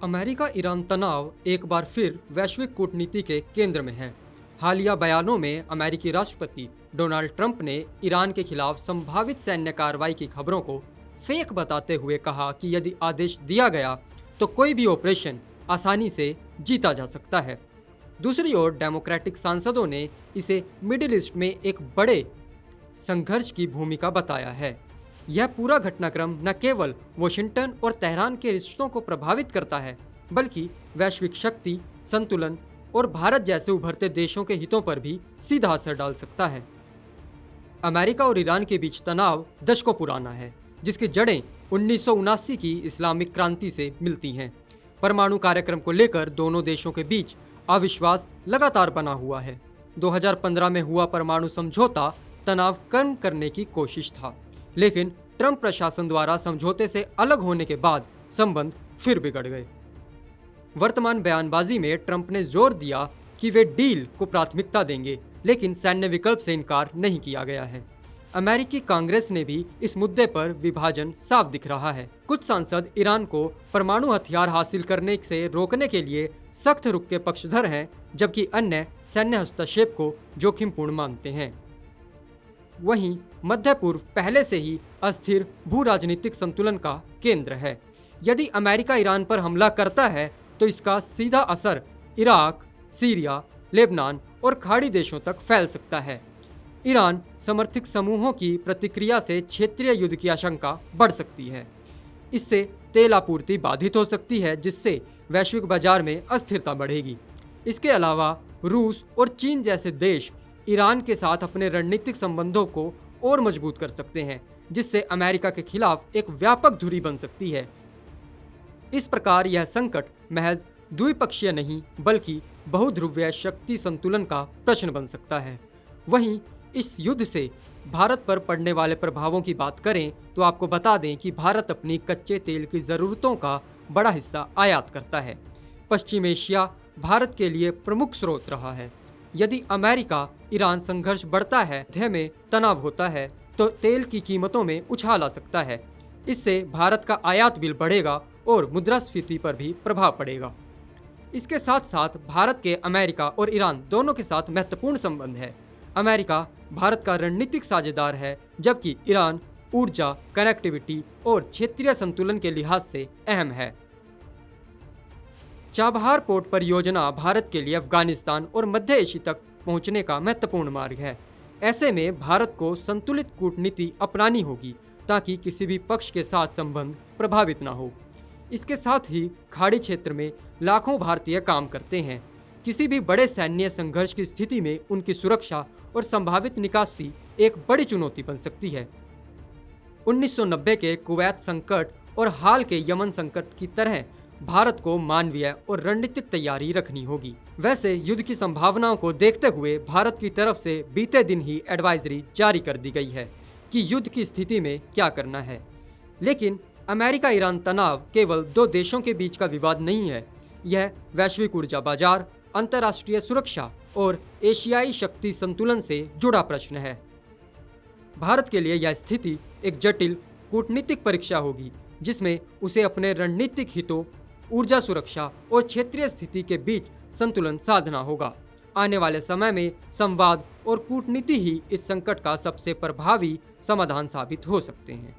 America Iran तनाव एक बार फिर वैश्विक कूटनीति के केंद्र में है। हालिया बयानों में अमेरिकी राष्ट्रपति डोनाल्ड ट्रंप ने ईरान के खिलाफ संभावित सैन्य कार्रवाई की खबरों को फेक बताते हुए कहा कि यदि आदेश दिया गया तो कोई भी ऑपरेशन आसानी से जीता जा सकता है। दूसरी ओर डेमोक्रेटिक सांसदों ने इसे मिडिल ईस्ट में एक बड़े संघर्ष की भूमिका बताया है। यह पूरा घटनाक्रम न केवल वॉशिंगटन और तेहरान के रिश्तों को प्रभावित करता है, बल्कि वैश्विक शक्ति संतुलन और भारत जैसे उभरते देशों के हितों पर भी सीधा असर डाल सकता है। अमेरिका और ईरान के बीच तनाव दशकों पुराना है, जिसकी जड़ें 1979 की इस्लामिक क्रांति से मिलती हैं। परमाणु कार्यक्रम को लेकर दोनों देशों के बीच अविश्वास लगातार बना हुआ है। 2015 में हुआ परमाणु समझौता तनाव कम करने की कोशिश था, लेकिन ट्रंप प्रशासन द्वारा समझौते से अलग होने के बाद संबंध फिर बिगड़ गए। वर्तमान बयानबाजी में ट्रंप ने जोर दिया कि वे डील को प्राथमिकता देंगे, लेकिन सैन्य विकल्प से इनकार नहीं किया गया है। अमेरिकी कांग्रेस ने भी इस मुद्दे पर विभाजन साफ दिख रहा है। कुछ सांसद ईरान को परमाणु हथियार हासिल करने से रोकने के लिए सख्त रुख के पक्षधर हैं, जबकि अन्य सैन्य हस्तक्षेप को जोखिमपूर्ण मानते हैं। वहीं मध्य पूर्व पहले से ही अस्थिर भू राजनीतिक संतुलन का केंद्र है। यदि अमेरिका ईरान पर हमला करता है तो इसका सीधा असर इराक, सीरिया, लेबनान और खाड़ी देशों तक फैल सकता है। ईरान समर्थित समूहों की प्रतिक्रिया से क्षेत्रीय युद्ध की आशंका बढ़ सकती है। इससे तेल आपूर्ति बाधित हो सकती है, जिससे वैश्विक बाजार में अस्थिरता बढ़ेगी। इसके अलावा रूस और चीन जैसे देश ईरान के साथ अपने रणनीतिक संबंधों को और मजबूत कर सकते हैं, जिससे अमेरिका के खिलाफ एक व्यापक धुरी बन सकती है। इस प्रकार यह संकट महज द्विपक्षीय नहीं, बल्कि बहुध्रुवीय शक्ति संतुलन का प्रश्न बन सकता है। वहीं इस युद्ध से भारत पर पड़ने वाले प्रभावों की बात करें तो आपको बता दें कि भारत अपनी कच्चे तेल की ज़रूरतों का बड़ा हिस्सा आयात करता है। पश्चिम एशिया भारत के लिए प्रमुख स्रोत रहा है। यदि अमेरिका ईरान संघर्ष बढ़ता है, मध्य में तनाव होता है, तो तेल की कीमतों में उछाल आ सकता है। इससे भारत का आयात बिल बढ़ेगा और मुद्रास्फीति पर भी प्रभाव पड़ेगा। इसके साथ साथ भारत के अमेरिका और ईरान दोनों के साथ महत्वपूर्ण संबंध है। अमेरिका भारत का रणनीतिक साझेदार है, जबकि ईरान ऊर्जा, कनेक्टिविटी और क्षेत्रीय संतुलन के लिहाज से अहम है। चाबहार पोर्ट परियोजना भारत के लिए अफगानिस्तान और मध्य एशिया तक पहुंचने का महत्वपूर्ण मार्ग है। ऐसे में भारत को संतुलित कूटनीति अपनानी होगी, ताकि किसी भी पक्ष के साथ संबंध प्रभावित न हो। इसके साथ ही खाड़ी क्षेत्र में लाखों भारतीय काम करते हैं। किसी भी बड़े सैन्य संघर्ष की स्थिति में उनकी सुरक्षा और संभावित निकासी एक बड़ी चुनौती बन सकती है। 1990 के कुवैत संकट और हाल के यमन संकट की तरह भारत को मानवीय और रणनीतिक तैयारी रखनी होगी। वैसे युद्ध की संभावनाओं को देखते हुए भारत की तरफ से बीते दिन ही एडवाइजरी जारी कर दी गई है कि युद्ध की स्थिति में क्या करना है। लेकिन अमेरिका ईरान तनाव केवल दो देशों के बीच का विवाद नहीं है। यह वैश्विक ऊर्जा बाजार, अंतर्राष्ट्रीय सुरक्षा और एशियाई शक्ति संतुलन से जुड़ा प्रश्न है। भारत के लिए यह स्थिति एक जटिल कूटनीतिक परीक्षा होगी, जिसमें उसे अपने रणनीतिक हितों, ऊर्जा सुरक्षा और क्षेत्रीय स्थिति के बीच संतुलन साधना होगा। आने वाले समय में संवाद और कूटनीति ही इस संकट का सबसे प्रभावी समाधान साबित हो सकते हैं।